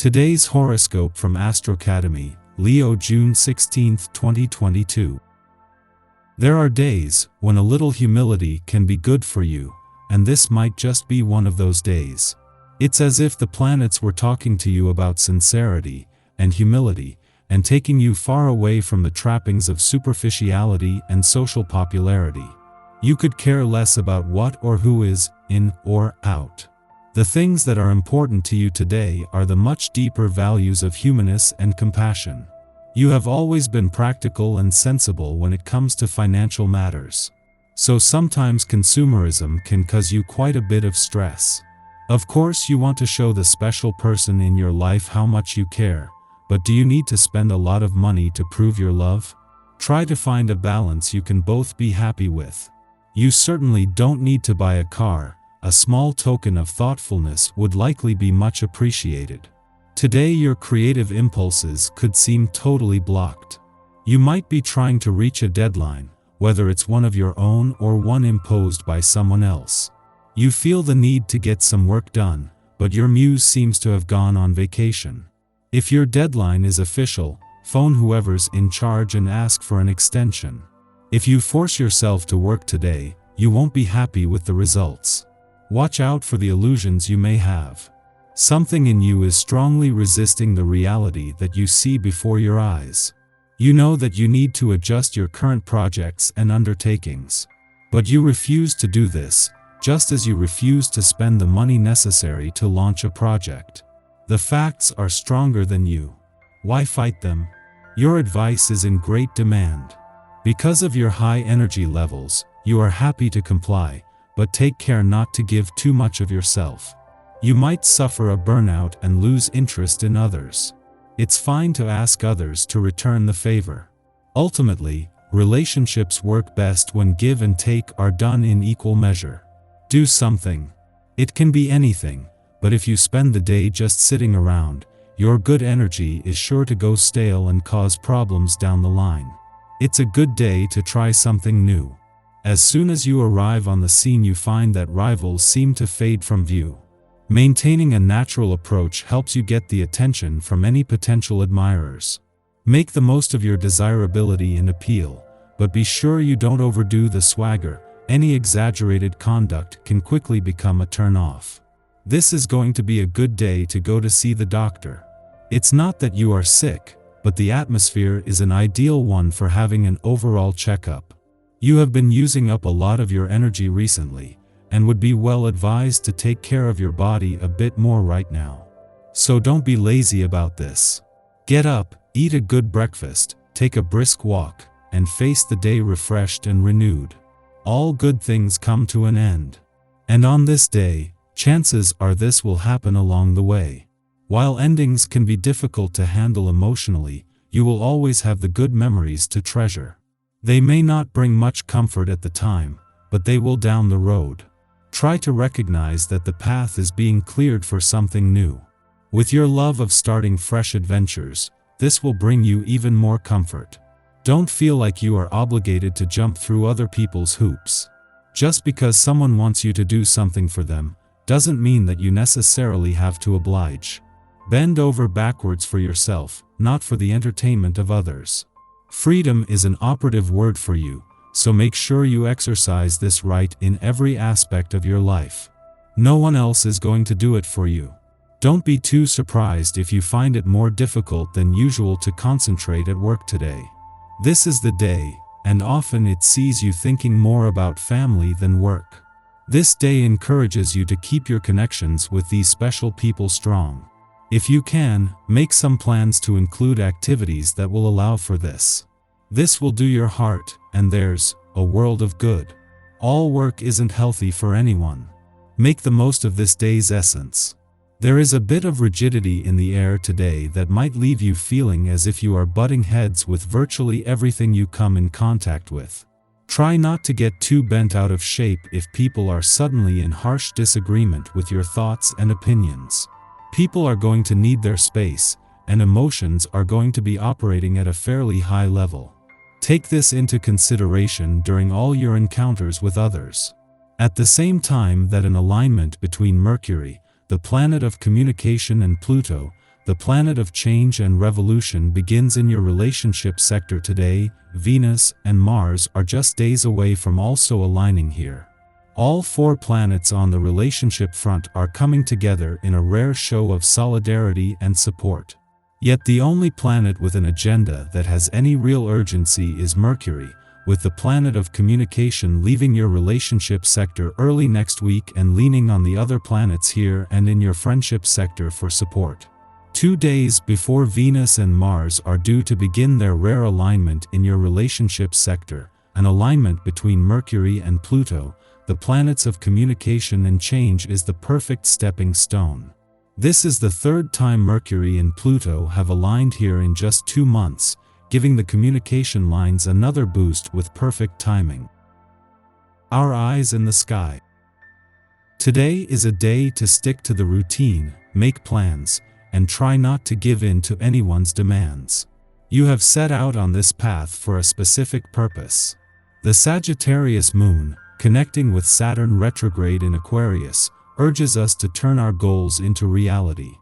Today's horoscope from Astrocademy, Leo June 16, 2022. There are days when a little humility can be good for you, and this might just be one of those days. It's as if the planets were talking to you about sincerity and humility, and taking you far away from the trappings of superficiality and social popularity. You could care less about what or who is in or out. The things that are important to you today are the much deeper values of humanity and compassion. You have always been practical and sensible when it comes to financial matters. So sometimes consumerism can cause you quite a bit of stress. Of course, you want to show the special person in your life how much you care, but do you need to spend a lot of money to prove your love? Try to find a balance you can both be happy with. You certainly don't need to buy a car. A small token of thoughtfulness would likely be much appreciated. Today your creative impulses could seem totally blocked. You might be trying to reach a deadline, whether it's one of your own or one imposed by someone else. You feel the need to get some work done, but your muse seems to have gone on vacation. If your deadline is official, phone whoever's in charge and ask for an extension. If you force yourself to work today, you won't be happy with the results. Watch out for the illusions you may have. Something in you is strongly resisting the reality that you see before your eyes. You know that you need to adjust your current projects and undertakings. But you refuse to do this, just as you refuse to spend the money necessary to launch a project. The facts are stronger than you. Why fight them? Your advice is in great demand. Because of your high energy levels, you are happy to comply, but take care not to give too much of yourself. You might suffer a burnout and lose interest in others. It's fine to ask others to return the favor. Ultimately, relationships work best when give and take are done in equal measure. Do something. It can be anything, but if you spend the day just sitting around, your good energy is sure to go stale and cause problems down the line. It's a good day to try something new. As soon as you arrive on the scene, you find that rivals seem to fade from view. Maintaining a natural approach helps you get the attention from any potential admirers. Make the most of your desirability and appeal, but be sure you don't overdo the swagger. Any exaggerated conduct can quickly become a turn-off. This is going to be a good day to go to see the doctor. It's not that you are sick, but the atmosphere is an ideal one for having an overall checkup. You have been using up a lot of your energy recently, and would be well advised to take care of your body a bit more right now. So don't be lazy about this. Get up, eat a good breakfast, take a brisk walk, and face the day refreshed and renewed. All good things come to an end. And on this day, chances are this will happen along the way. While endings can be difficult to handle emotionally, you will always have the good memories to treasure. They may not bring much comfort at the time, but they will down the road. Try to recognize that the path is being cleared for something new. With your love of starting fresh adventures, this will bring you even more comfort. Don't feel like you are obligated to jump through other people's hoops. Just because someone wants you to do something for them, doesn't mean that you necessarily have to oblige. Bend over backwards for yourself, not for the entertainment of others. Freedom is an operative word for you, so make sure you exercise this right in every aspect of your life. No one else is going to do it for you. Don't be too surprised if you find it more difficult than usual to concentrate at work today. This is the day, and often it sees you thinking more about family than work. This day encourages you to keep your connections with these special people strong. If you can, make some plans to include activities that will allow for this. This will do your heart and theirs a world of good. All work isn't healthy for anyone. Make the most of this day's essence. There is a bit of rigidity in the air today that might leave you feeling as if you are butting heads with virtually everything you come in contact with. Try not to get too bent out of shape if people are suddenly in harsh disagreement with your thoughts and opinions. People are going to need their space, and emotions are going to be operating at a fairly high level. Take this into consideration during all your encounters with others. At the same time that an alignment between Mercury, the planet of communication, and Pluto, the planet of change and revolution, begins in your relationship sector today. Venus and Mars are just days away from also aligning here. All 4 planets on the relationship front are coming together in a rare show of solidarity and support. Yet the only planet with an agenda that has any real urgency is Mercury, with the planet of communication leaving your relationship sector early next week and leaning on the other planets here and in your friendship sector for support. 2 days before Venus and Mars are due to begin their rare alignment in your relationship sector, an alignment between Mercury and Pluto, the planets of communication and change, is the perfect stepping stone. This is the 3rd time Mercury and Pluto have aligned here in just 2 months, giving the communication lines another boost with perfect timing. Our eyes in the sky. Today is a day to stick to the routine, make plans, and try not to give in to anyone's demands. You have set out on this path for a specific purpose. The Sagittarius moon, connecting with Saturn retrograde in Aquarius, urges us to turn our goals into reality.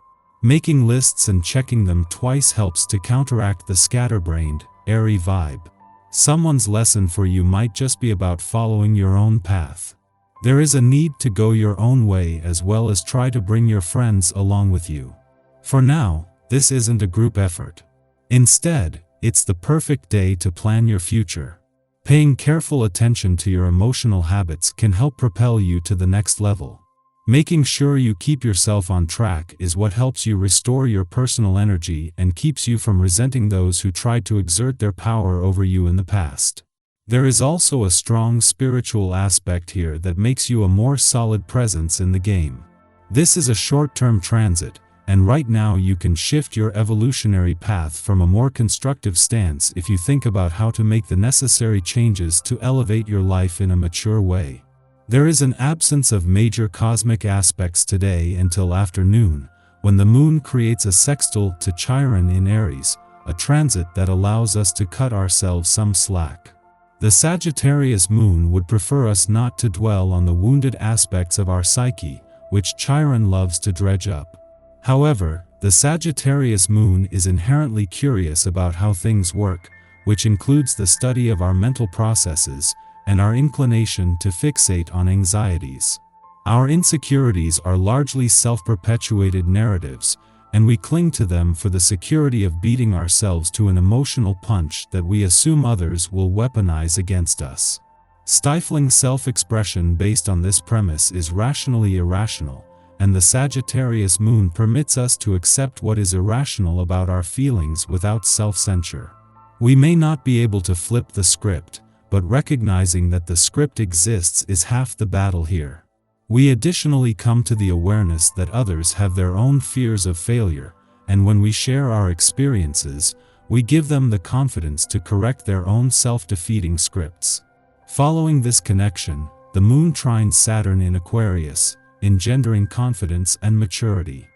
Making lists and checking them twice helps to counteract the scatterbrained, airy vibe. Someone's lesson for you might just be about following your own path. There is a need to go your own way as well as try to bring your friends along with you. For now, this isn't a group effort. Instead, it's the perfect day to plan your future. Paying careful attention to your emotional habits can help propel you to the next level. Making sure you keep yourself on track is what helps you restore your personal energy and keeps you from resenting those who tried to exert their power over you in the past. There is also a strong spiritual aspect here that makes you a more solid presence in the game. This is a short-term transit, and right now you can shift your evolutionary path from a more constructive stance if you think about how to make the necessary changes to elevate your life in a mature way. There is an absence of major cosmic aspects today until afternoon, when the moon creates a sextile to Chiron in Aries, a transit that allows us to cut ourselves some slack. The Sagittarius moon would prefer us not to dwell on the wounded aspects of our psyche, which Chiron loves to dredge up. However, the Sagittarius moon is inherently curious about how things work, which includes the study of our mental processes and our inclination to fixate on anxieties. Our insecurities are largely self-perpetuated narratives, and we cling to them for the security of beating ourselves to an emotional punch that we assume others will weaponize against us. Stifling self-expression based on this premise is rationally irrational, and the Sagittarius moon permits us to accept what is irrational about our feelings without self-censure. We may not be able to flip the script, but recognizing that the script exists is half the battle here. We additionally come to the awareness that others have their own fears of failure, and when we share our experiences, we give them the confidence to correct their own self-defeating scripts. Following this connection, the moon trines Saturn in Aquarius, engendering confidence and maturity.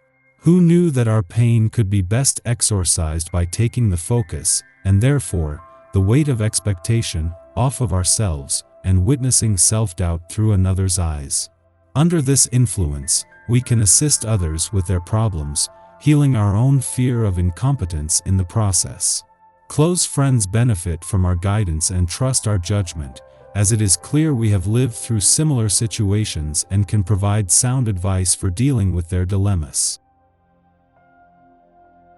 Who knew that our pain could be best exorcised by taking the focus, and therefore, the weight of expectation, off of ourselves, and witnessing self-doubt through another's eyes? Under this influence, we can assist others with their problems, healing our own fear of incompetence in the process. Close friends benefit from our guidance and trust our judgment, as it is clear we have lived through similar situations and can provide sound advice for dealing with their dilemmas.